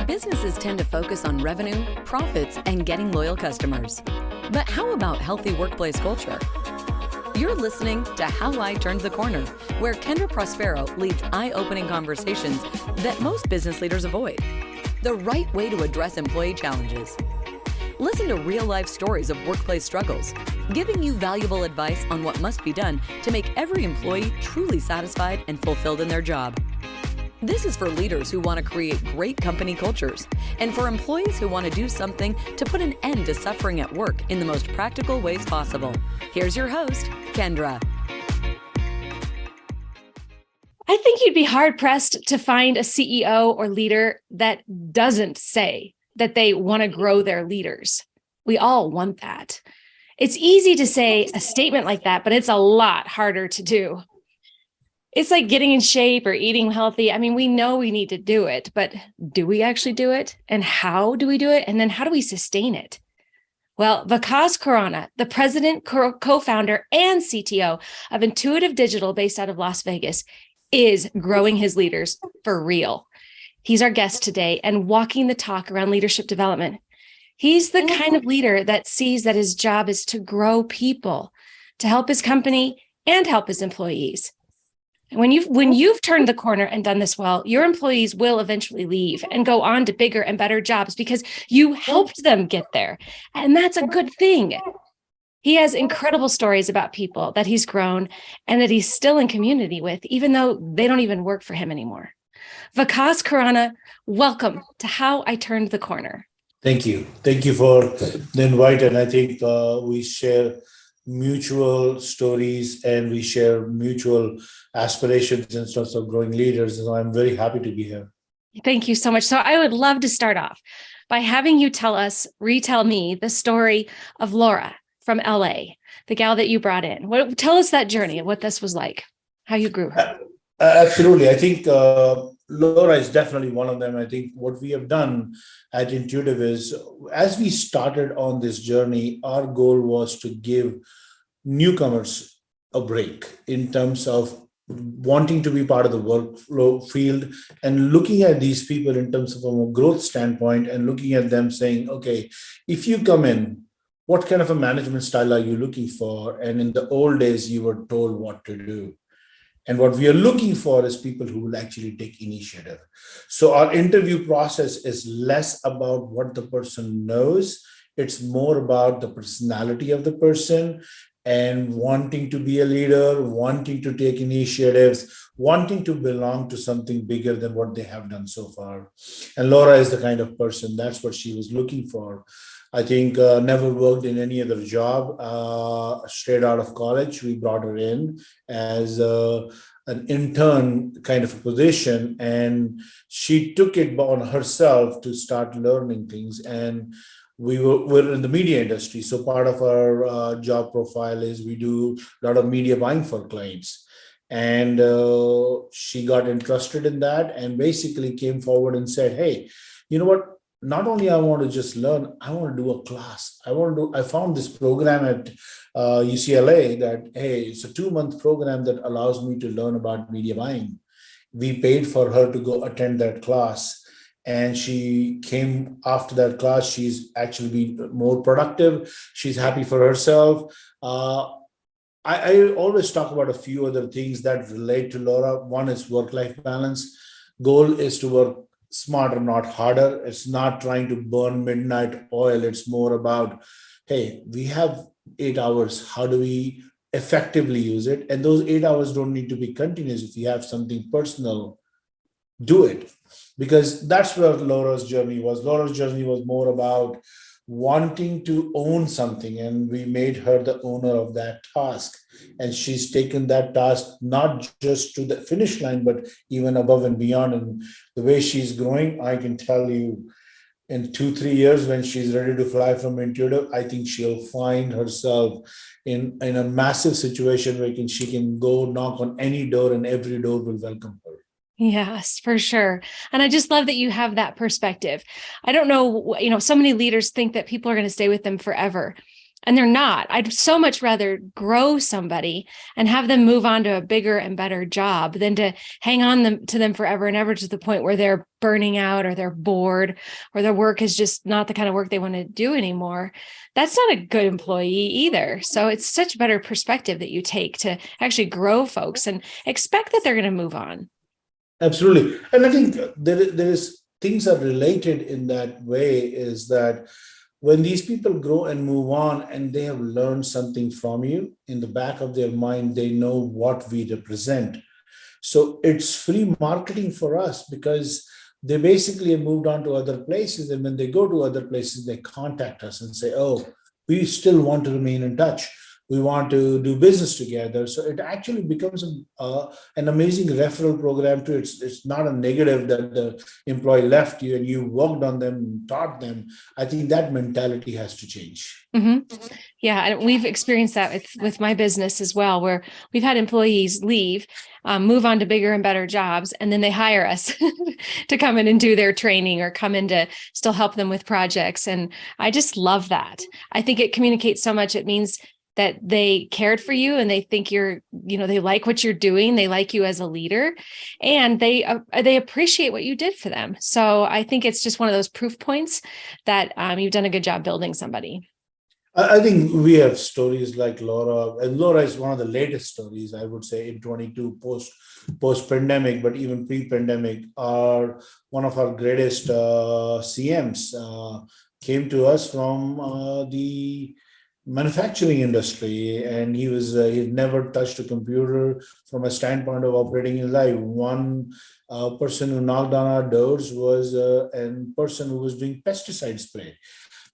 Businesses tend to focus on revenue, profits, and getting loyal customers. But how about healthy workplace culture? You're listening to How I Turned the Corner, where Kendra Prospero leads eye-opening conversations that most business leaders avoid. The right way to address employee challenges. Listen to real-life stories of workplace struggles, giving you valuable advice on what must be done to make every employee truly satisfied and fulfilled in their job. This is for leaders who want to create great company cultures and for employees who want to do something to put an end to suffering at work in the most practical ways possible. Here's your host, Kendra. I think you'd be hard-pressed to find a CEO or leader that doesn't say that they want to grow their leaders. We all want that. It's easy to say a statement like that, but it's a lot harder to do. It's like getting in shape or eating healthy. I mean, we know we need to do it, but do we actually do it? And how do we do it? And then how do we sustain it? Well, Vikas Khorana, the president, co-founder, and CTO of Ntooitive Digital based out of Las Vegas, is growing his leaders for real. He's our guest today and walking the talk around leadership development. He's the kind of leader that sees that his job is to grow people, to help his company and help his employees. When you've turned the corner and done this well, your employees will eventually leave and go on to bigger and better jobs because you helped them get there. And that's a good thing. He has incredible stories about people that he's grown and that he's still in community with, even though they don't even work for him anymore. Vikas Khorana, welcome to How I Turned the Corner. Thank you. Thank you for the invite. And I think we share mutual stories and we share mutual aspirations in terms of growing leaders. And I'm very happy to be here. Thank you so much. So I would love to start off by having you retell me the story of Laura from LA, the gal that you brought in. Tell us that journey of what this was like, how you grew her. Absolutely. I think Laura is definitely one of them. I think what we have done at Ntooitive is, as we started on this journey, our goal was to give newcomers a break in terms of wanting to be part of the workflow field and looking at these people in terms of a growth standpoint and looking at them saying, okay, if you come in, what kind of a management style are you looking for? And in the old days, you were told what to do. And what we are looking for is people who will actually take initiative. So our interview process is less about what the person knows. It's more about the personality of the person and wanting to be a leader, wanting to take initiatives, wanting to belong to something bigger than what they have done so far. And Laura is the kind of person, that's what she was looking for. I think never worked in any other job. Straight out of college, we brought her in as an intern kind of a position, and she took it on herself to start learning things. And we're in the media industry, so part of our job profile is we do a lot of media buying for clients. And she got interested in that and basically came forward and said, "Hey, you know what? Not only I want to just learn, I want to do a class. I found this program at UCLA that, hey, it's a 2-month program that allows me to learn about media buying." We paid for her to go attend that class. And she came after that class. She's actually been more productive. She's happy for herself. I always talk about a few other things that relate to Laura. One is work-life balance. Goal is to work smarter, not harder. It's not trying to burn midnight oil. It's more about, hey, we have 8 hours. How do we effectively use it? And those 8 hours don't need to be continuous. If you have something personal, do it. Because that's where Laura's journey was. Laura's journey was more about wanting to own something, and we made her the owner of that task. And she's taken that task not just to the finish line, but even above and beyond. And the way she's growing, I can tell you, in 2-3 years, when she's ready to fly from Ntooitive, I think she'll find herself in a massive situation where she can go knock on any door and every door will welcome her. Yes, for sure. And I just love that you have that perspective. I don't know, so many leaders think that people are going to stay with them forever. And they're not. I'd so much rather grow somebody and have them move on to a bigger and better job than to hang on to them forever and ever to the point where they're burning out or they're bored or their work is just not the kind of work they want to do anymore. That's not a good employee either. So it's such a better perspective that you take to actually grow folks and expect that they're going to move on. Absolutely. And I think there is things are related in that way, is that when these people grow and move on and they have learned something from you, in the back of their mind, they know what we represent. So it's free marketing for us, because they basically have moved on to other places. And when they go to other places, they contact us and say, oh, we still want to remain in touch. We want to do business together. So it actually becomes an amazing referral program too. It's not a negative that the employee left you and you worked on them, taught them. I think that mentality has to change. Mm-hmm. Yeah, and we've experienced that with my business as well, where we've had employees leave, move on to bigger and better jobs, and then they hire us to come in and do their training or come in to still help them with projects. And I just love that. I think it communicates so much. It means that they cared for you and they think they like what you're doing. They like you as a leader, and they appreciate what you did for them. So I think it's just one of those proof points that you've done a good job building somebody. I think we have stories like Laura, and Laura is one of the latest stories, I would say, in 22 post pandemic, but even pre-pandemic, are one of our greatest CMs came to us from the manufacturing industry, and he'd never touched a computer from a standpoint of operating his life. One person who knocked on our doors was a person who was doing pesticide spray,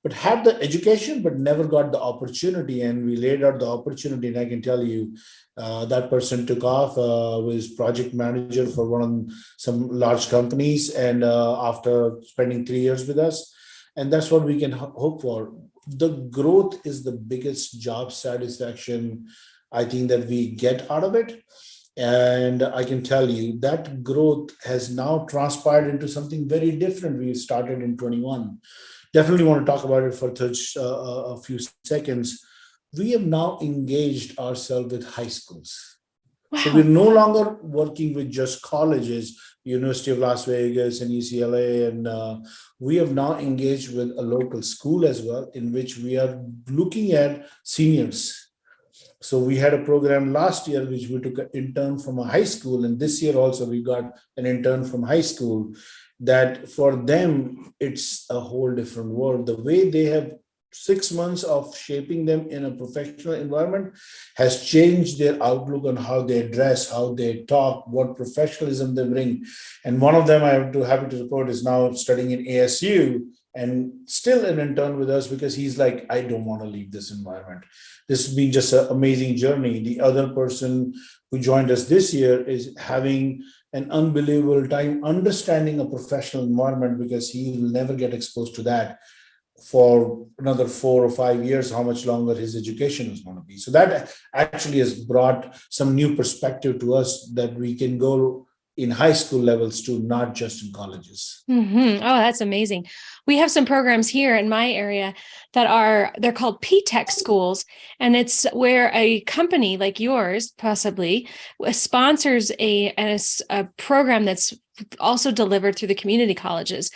but had the education but never got the opportunity. And we laid out the opportunity, and I can tell you that person took off, was project manager for some large companies, and after spending 3 years with us. And that's what we can hope for. The growth is the biggest job satisfaction, I think, that we get out of it. And I can tell you that growth has now transpired into something very different. We started in 21. Definitely want to talk about it for a few seconds. We have now engaged ourselves with high schools. Wow. So we're no longer working with just colleges, University of Las Vegas and UCLA, and we have now engaged with a local school as well, in which we are looking at seniors. So we had a program last year, which we took an intern from a high school, and this year also we got an intern from high school. That for them, it's a whole different world. The way they have 6 months of shaping them in a professional environment has changed their outlook on how they dress, how they talk, what professionalism they bring. And one of them, I'm happy to report, is now studying in ASU and still an intern with us, because he's like, I don't want to leave this environment. This has been just an amazing journey. The other person who joined us this year is having an unbelievable time understanding a professional environment, because he will never get exposed to that for another 4 or 5 years, how much longer his education is going to be. So that actually has brought some new perspective to us, that we can go in high school levels too, not just in colleges. Mm-hmm. Oh, that's amazing. We have some programs here in my area they're called P-Tech schools. And it's where a company like yours possibly sponsors a program that's also delivered through the community colleges.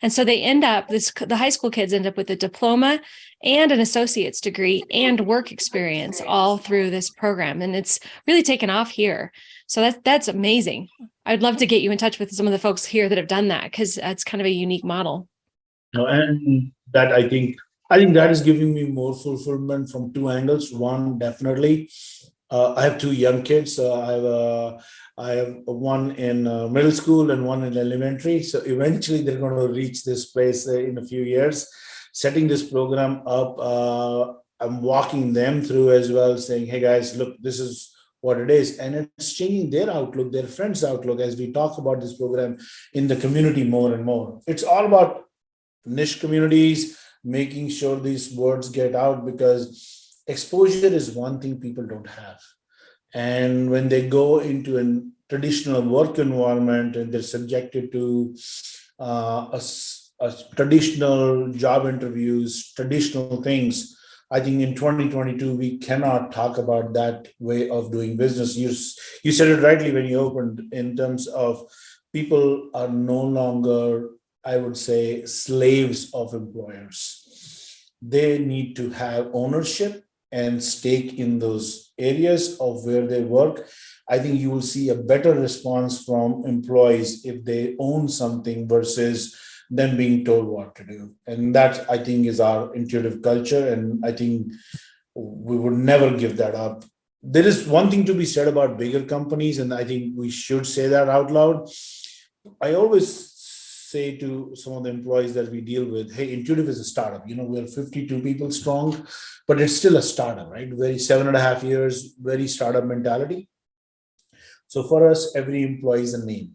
And so they the high school kids end up with a diploma and an associate's degree and work experience all through this program. And it's really taken off here. So that's amazing. I'd love to get you in touch with some of the folks here that have done that, because that's kind of a unique model. No, and that I think that is giving me more fulfillment from two angles. One, definitely, I have 2 young kids. I have one in middle school and one in elementary. So eventually they're going to reach this place in a few years. Setting this program up, I'm walking them through as well, saying, hey guys, look, this is what it is. And it's changing their outlook, their friends' outlook, as we talk about this program in the community more and more. It's all about niche communities, making sure these words get out, because exposure is one thing people don't have. And when they go into a traditional work environment and they're subjected to a traditional job interviews, traditional things, I think in 2022, we cannot talk about that way of doing business. You said it rightly when you opened, in terms of people are no longer, I would say, slaves of employers. They need to have ownership and stake in those areas of where they work. I think you will see a better response from employees if they own something versus them being told what to do. And that, I think, is our intuitive culture. And I think we would never give that up. There is one thing to be said about bigger companies, and I think we should say that out loud. I always say to some of the employees that we deal with, hey, Intuitive is a startup. We're 52 people strong, but it's still a startup, right? Very 7.5 years, very startup mentality. So for us, every employee is a name.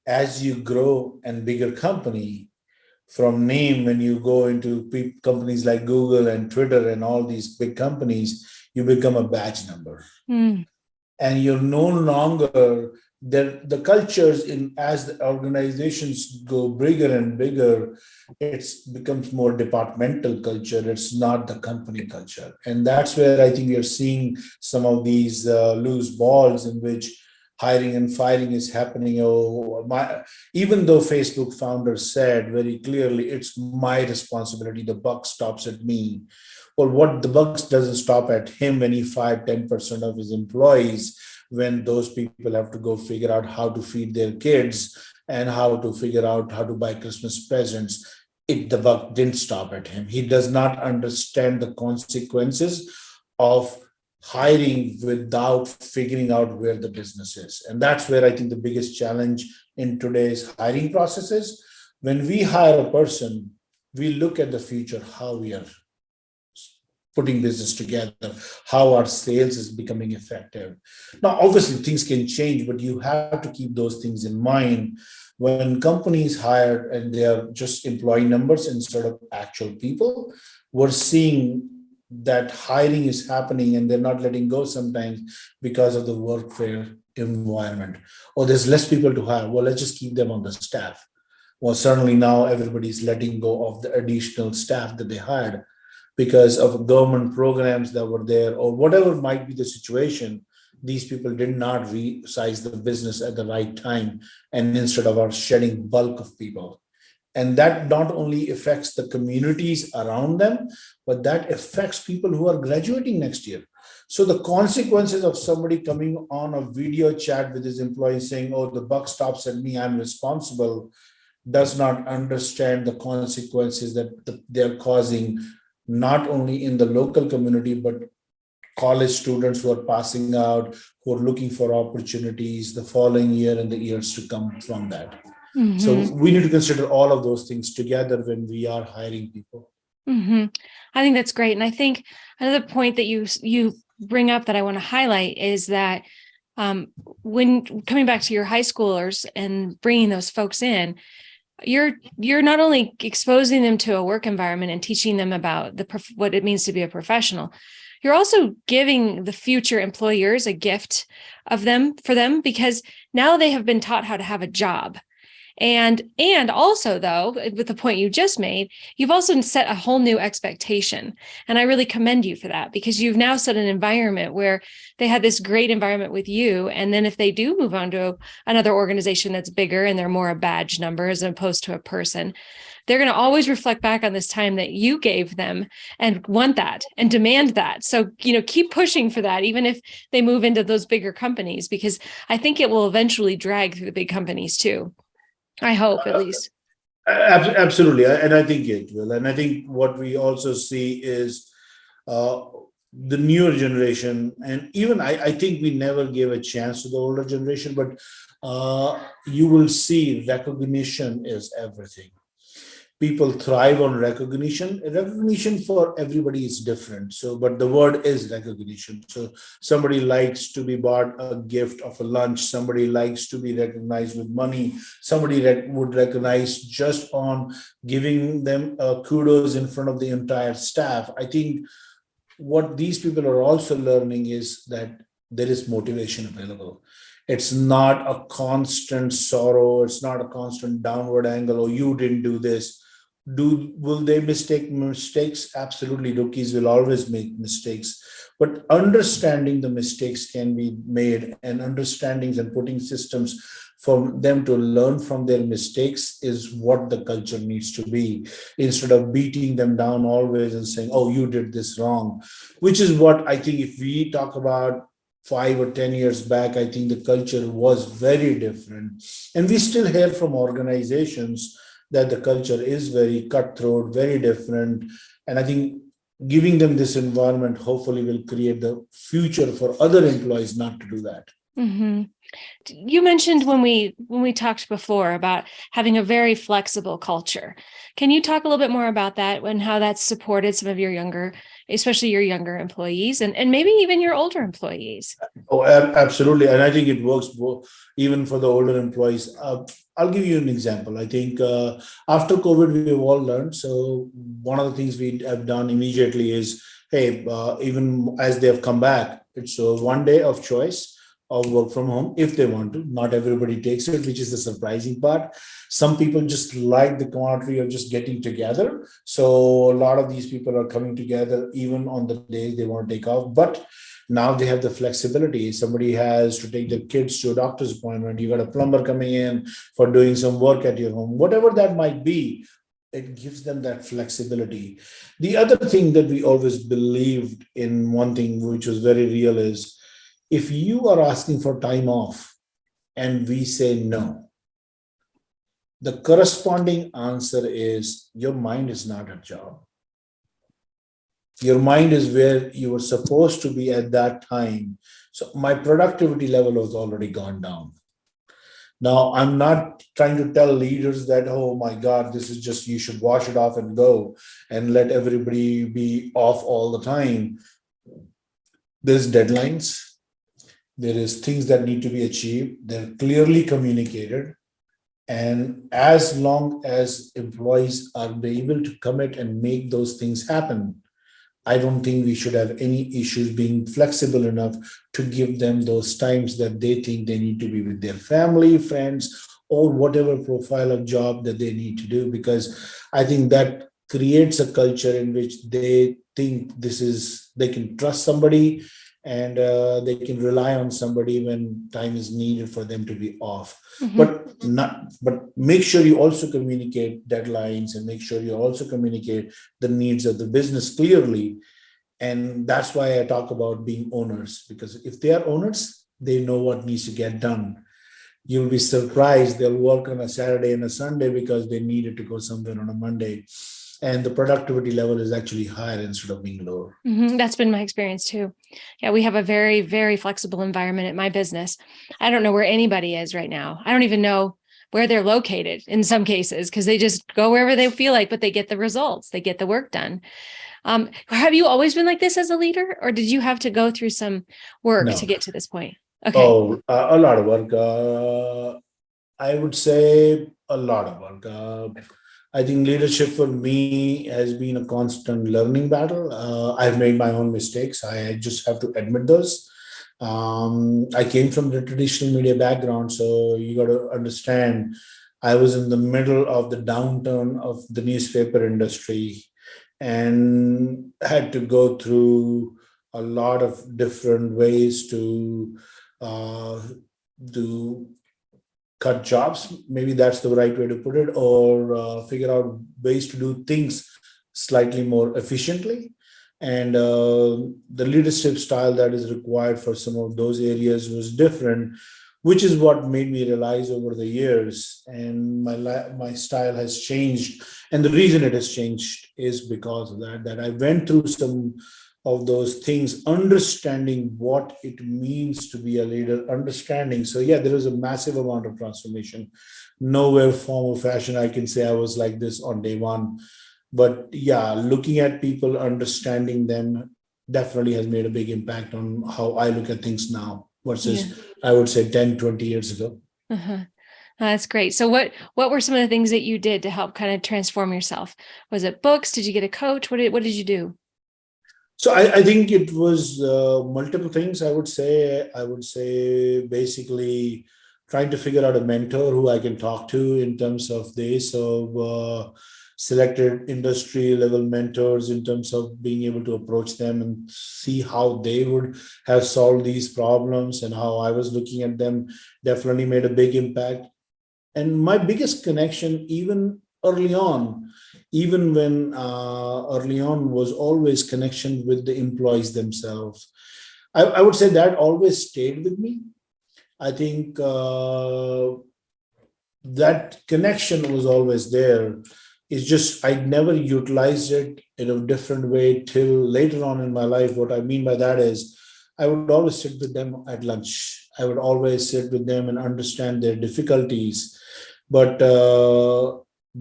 As you grow and bigger company, from name, when you go into companies like Google and Twitter and all these big companies, you become a badge number. And you're no longer the cultures in, as the organizations go bigger and bigger, it becomes more departmental culture. It's not the company culture. And that's where I think we are seeing some of these loose balls in which hiring and firing is happening. Even though Facebook founders said very clearly, it's my responsibility, the buck stops at me. Well, what the buck doesn't stop at him when he fired 10% of his employees, when those people have to go figure out how to feed their kids and how to figure out how to buy Christmas presents. The buck didn't stop at him. He does not understand the consequences of hiring without figuring out where the business is. And that's where I think the biggest challenge in today's hiring process is. When we hire a person, we look at the future, how we are putting business together, how our sales is becoming effective. Now, obviously, things can change, but you have to keep those things in mind. When companies hire and they are just employee numbers instead of actual people, we're seeing that hiring is happening and they're not letting go sometimes because of the workfare environment. Or there's less people to hire. Well, let's just keep them on the staff. Well, certainly now everybody's letting go of the additional staff that they hired because of government programs that were there, or whatever might be the situation. These people did not resize the business at the right time, and instead of our shedding bulk of people. And that not only affects the communities around them, but that affects people who are graduating next year. So the consequences of somebody coming on a video chat with his employees saying, oh, the buck stops at me, I'm responsible, does not understand the consequences that they're causing, not only in the local community, but college students who are passing out, who are looking for opportunities the following year and the years to come from that. So we need to consider all of those things together when we are hiring people. I think that's great. And I think another point that you bring up that I want to highlight is that when coming back to your high schoolers and bringing those folks in, you're not only exposing them to a work environment and teaching them about what it means to be a professional, you're also giving the future employers a gift for them, because now they have been taught how to have a job. And also, though, with the point you just made, you've also set a whole new expectation. And I really commend you for that, because you've now set an environment where they had this great environment with you. And then if they do move on to another organization that's bigger and they're more a badge number as opposed to a person, they're going to always reflect back on this time that you gave them and want that and demand that. So, keep pushing for that, even if they move into those bigger companies, because I think it will eventually drag through the big companies too. I hope, at least. Absolutely. And I think it will. And I think what we also see is the newer generation, and even I think we never gave a chance to the older generation, but you will see recognition is everything. People thrive on recognition. Recognition for everybody is different. So, but the word is recognition. So somebody likes to be bought a gift of a lunch. Somebody likes to be recognized with money. Somebody would recognize just on giving them kudos in front of the entire staff. I think what these people are also learning is that there is motivation available. It's not a constant sorrow. It's not a constant downward angle. Oh, you didn't do this. Will they mistake mistakes? Absolutely. Rookies will always make mistakes, but understanding the mistakes can be made, and understandings and putting systems for them to learn from their mistakes is what the culture needs to be, instead of beating them down always and saying, oh, you did this wrong, which is what I think. If we talk about 5 or 10 years back, I think the culture was very different. And we still hear from organizations that the culture is very cutthroat, very different. And I think giving them this environment hopefully will create the future for other employees not to do that. Mm-hmm. You mentioned when we talked before about having a very flexible culture. Can you talk a little bit more about that and how that's supported some of your younger, especially your younger employees and maybe even your older employees? Oh, absolutely. And I think it works even for the older employees. I'll give you an example. I think after COVID, we've all learned. So one of the things we have done immediately is, hey, even as they have come back, it's 1 day of choice of work from home if they want to. Not everybody takes it, which is the surprising part. Some people just like the camaraderie of just getting together. So a lot of these people are coming together even on the days they want to take off. But now they have the flexibility. Somebody has to take their kids to a doctor's appointment. You got a plumber coming in for doing some work at your home, whatever that might be. It gives them that flexibility. The other thing that we always believed in, one thing which was very real, is if you are asking for time off and we say no, the corresponding answer is your mind is not at job. Your mind is where you were supposed to be at that time. So my productivity level has already gone down. Now, I'm not trying to tell leaders that, oh my God, this is just, you should wash it off and go and let everybody be off all the time. There's deadlines. There is things that need to be achieved. They're clearly communicated. And as long as employees are able to commit and make those things happen, I don't think we should have any issues being flexible enough to give them those times that they think they need to be with their family, friends, or whatever profile of job that they need to do. Because I think that creates a culture in which they think they can trust somebody, and they can rely on somebody when time is needed for them to be off. Mm-hmm. But make sure you also communicate deadlines, and make sure you also communicate the needs of the business clearly. And that's why I talk about being owners, because if they are owners, they know what needs to get done. You'll be surprised. They'll work on a Saturday and a Sunday because they needed to go somewhere on a Monday. And the productivity level is actually higher instead of being lower. Mm-hmm. That's been my experience too. Yeah, we have a very, very flexible environment at my business. I don't know where anybody is right now. I don't even know where they're located in some cases, because they just go wherever they feel like, but they get the results, they get the work done. Have you always been like this as a leader, or did you have to go through some work to get to this point? Okay. Oh, a lot of work. I would say a lot of work. I think leadership for me has been a constant learning battle. I've made my own mistakes. I just have to admit those. I came from the traditional media background, so you got to understand, I was in the middle of the downturn of the newspaper industry and had to go through a lot of different ways to do cut jobs, maybe that's the right way to put it, or figure out ways to do things slightly more efficiently. And the leadership style that is required for some of those areas was different, which is what made me realize over the years. And my style has changed. And the reason it has changed is because of that I went through some of those things, understanding what it means to be a leader, understanding. So yeah, there is a massive amount of transformation. Nowhere formal fashion I can say I was like this on day one. But yeah, looking at people, understanding them definitely has made a big impact on how I look at things now versus, I would say, 10, 20 years ago. Uh-huh. That's great. So what were some of the things that you did to help kind of transform yourself? Was it books? Did you get a coach? What did you do? So I think it was multiple things. I would say basically trying to figure out a mentor who I can talk to in terms of this. So selected industry level mentors in terms of being able to approach them and see how they would have solved these problems, and how I was looking at them definitely made a big impact. And my biggest connection, even early on, even when early on, was always connection with the employees themselves. I would say that always stayed with me. I think that connection was always there. It's just I never utilized it in a different way till later on in my life. What I mean by that is I would always sit with them at lunch. I would always sit with them and understand their difficulties. But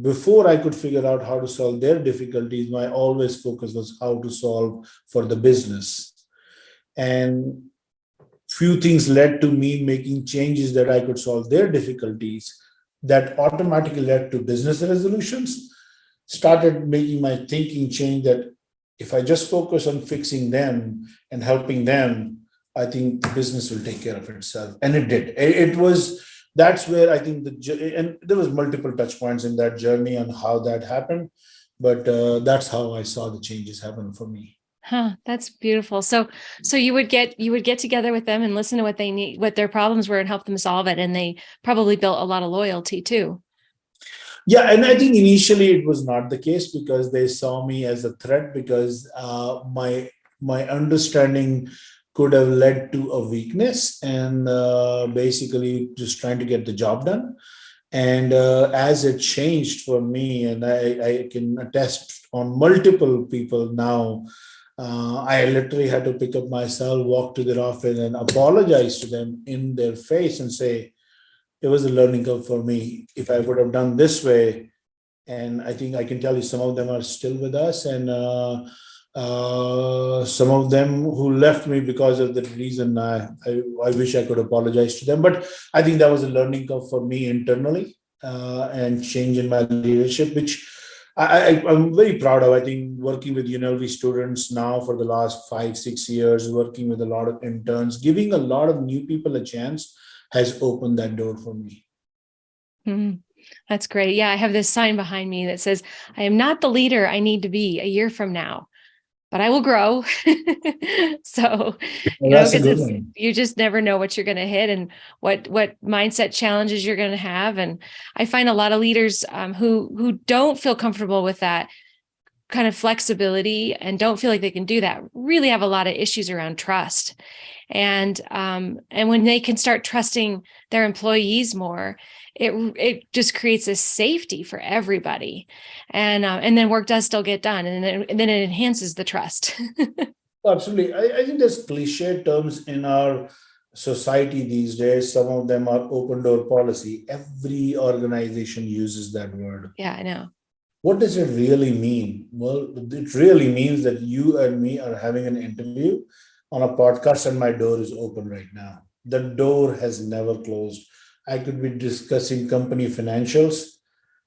before I could figure out how to solve their difficulties, my always focus was how to solve for the business. And few things led to me making changes that I could solve their difficulties, that automatically led to business resolutions, started making my thinking change that if I just focus on fixing them and helping them, I think the business will take care of itself. And it did. It was, that's where I think and there was multiple touch points in that journey on how that happened. But that's how I saw the changes happen for me. Huh, that's beautiful. So you would get together with them and listen to what they need, what their problems were, and help them solve it. And they probably built a lot of loyalty too. Yeah, and I think initially it was not the case because they saw me as a threat, because my understanding could have led to a weakness, and basically just trying to get the job done. And as it changed for me, and I can attest on multiple people now, I literally had to pick up myself, walk to their office, and apologize to them in their face and say, it was a learning curve for me. If I would have done this way, and I think I can tell you some of them are still with us, and some of them who left me because of the reason, I wish I could apologize to them. But I think that was a learning curve for me internally, and change in my leadership, which I'm very proud of. I think working with UNLV students now for the last 5-6 years, working with a lot of interns, giving a lot of new people a chance has opened that door for me. Mm, that's great. Yeah, I have this sign behind me that says, I am not the leader I need to be a year from now, but I will grow. So, That's a good one. you just never know what you're going to hit and what mindset challenges you're going to have. And I find a lot of leaders who don't feel comfortable with that kind of flexibility and don't feel like they can do that really have a lot of issues around trust. And when they can start trusting their employees more, it just creates this safety for everybody, and then work does still get done, and then it enhances the trust. Absolutely. I think there's cliche terms in our society these days. Some of them are open door policy. Every organization uses that word. Yeah, I know. What does it really mean? Well, it really means that you and me are having an interview on a podcast, and my door is open right now. The door has never closed. I could be discussing company financials,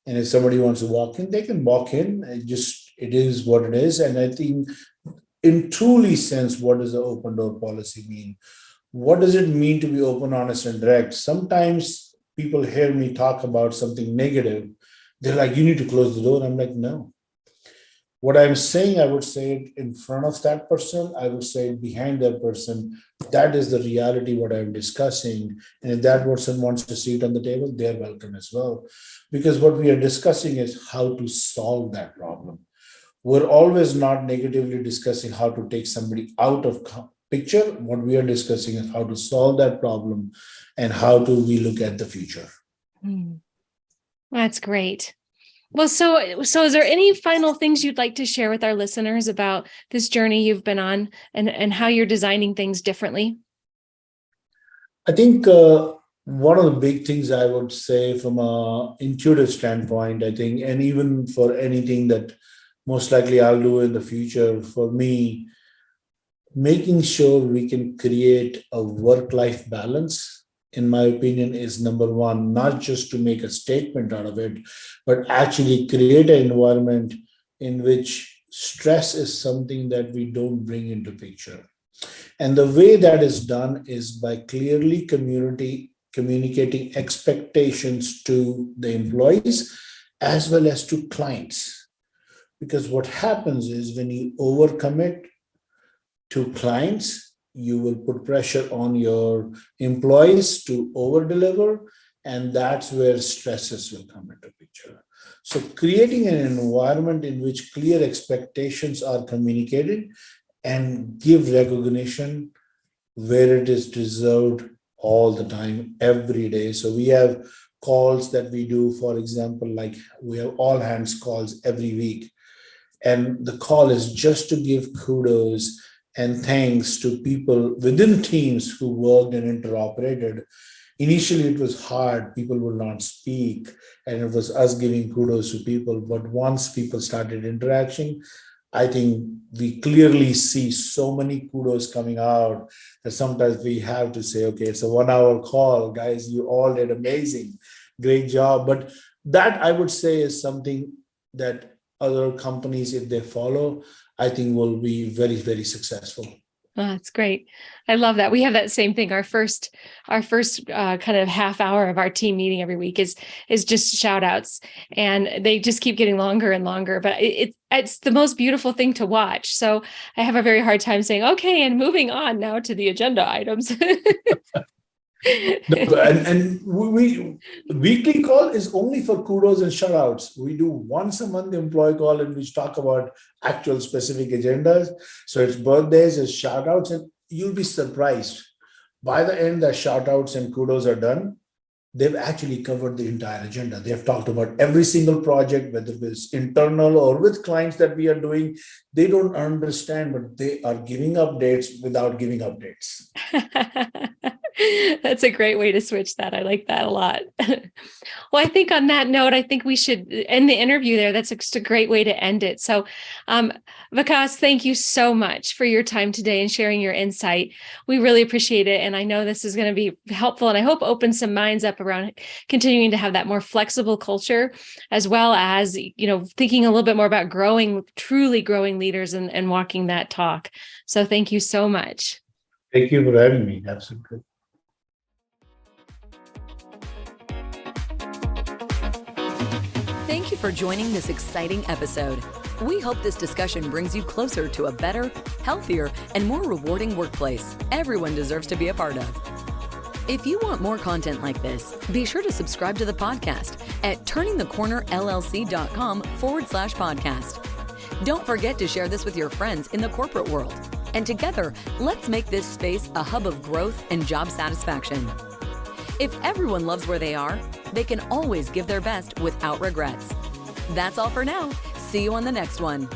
and if somebody wants to walk in, they can walk in. It is what it is. And I think in truly sense, what does the open door policy mean? What does it mean to be open, honest, and direct? Sometimes people hear me talk about something negative. They're like, you need to close the door. I'm like, no. What I'm saying, I would say it in front of that person. I would say it behind that person. That is the reality, what I'm discussing. And if that person wants to see it on the table, they're welcome as well. Because what we are discussing is how to solve that problem. We're always not negatively discussing how to take somebody out of picture. What we are discussing is how to solve that problem and how do we look at the future. That's great. Well, so is there any final things you'd like to share with our listeners about this journey you've been on and how you're designing things differently? I think one of the big things I would say from an intuitive standpoint, I think, and even for anything that most likely I'll do in the future, for me, making sure we can create a work-life balance, in my opinion, is number one, not just to make a statement out of it, but actually create an environment in which stress is something that we don't bring into picture. And the way that is done is by clearly communicating expectations to the employees as well as to clients. Because what happens is when you overcommit to clients, you will put pressure on your employees to over deliver, and that's where stresses will come into picture. So creating an environment in which clear expectations are communicated and give recognition where it is deserved all the time, every day. So we have calls that we do, for example, like we have all hands calls every week. And the call is just to give kudos and thanks to people within teams who worked and interoperated. Initially, it was hard. People would not speak, and it was us giving kudos to people. But once people started interacting, I think we clearly see so many kudos coming out that sometimes we have to say, okay, it's a 1 hour call. Guys, you all did amazing. Great job. But that, I would say, is something that other companies, if they follow, I think will be very, very successful. Oh, that's great. I love that. We have that same thing. Our first kind of half hour of our team meeting every week is just shout outs, and they just keep getting longer and longer, but it's the most beautiful thing to watch. So I have a very hard time saying, okay, and moving on now to the agenda items. No, and we weekly call is only for kudos and shout outs. We do once a month employee call in which talk about actual specific agendas. So it's birthdays, it's shout outs, and you'll be surprised. By the end that shout outs and kudos are done, they've actually covered the entire agenda. They've talked about every single project, whether it's internal or with clients that we are doing. They don't understand, but they are giving updates without giving updates. That's a great way to switch that. I like that a lot. Well, I think on that note, I think we should end the interview there. That's just a great way to end it. So, Vikas, thank you so much for your time today and sharing your insight. We really appreciate it. And I know this is going to be helpful, and I hope open some minds up around continuing to have that more flexible culture, as well as, thinking a little bit more about truly growing leaders and walking that talk. So thank you so much. Thank you for having me. Absolutely. Thank you for joining this exciting episode. We hope this discussion brings you closer to a better, healthier, and more rewarding workplace everyone deserves to be a part of. If you want more content like this, be sure to subscribe to the podcast at turningthecornerllc.com/podcast. Don't forget to share this with your friends in the corporate world. And together, let's make this space a hub of growth and job satisfaction. If everyone loves where they are, they can always give their best without regrets. That's all for now. See you on the next one.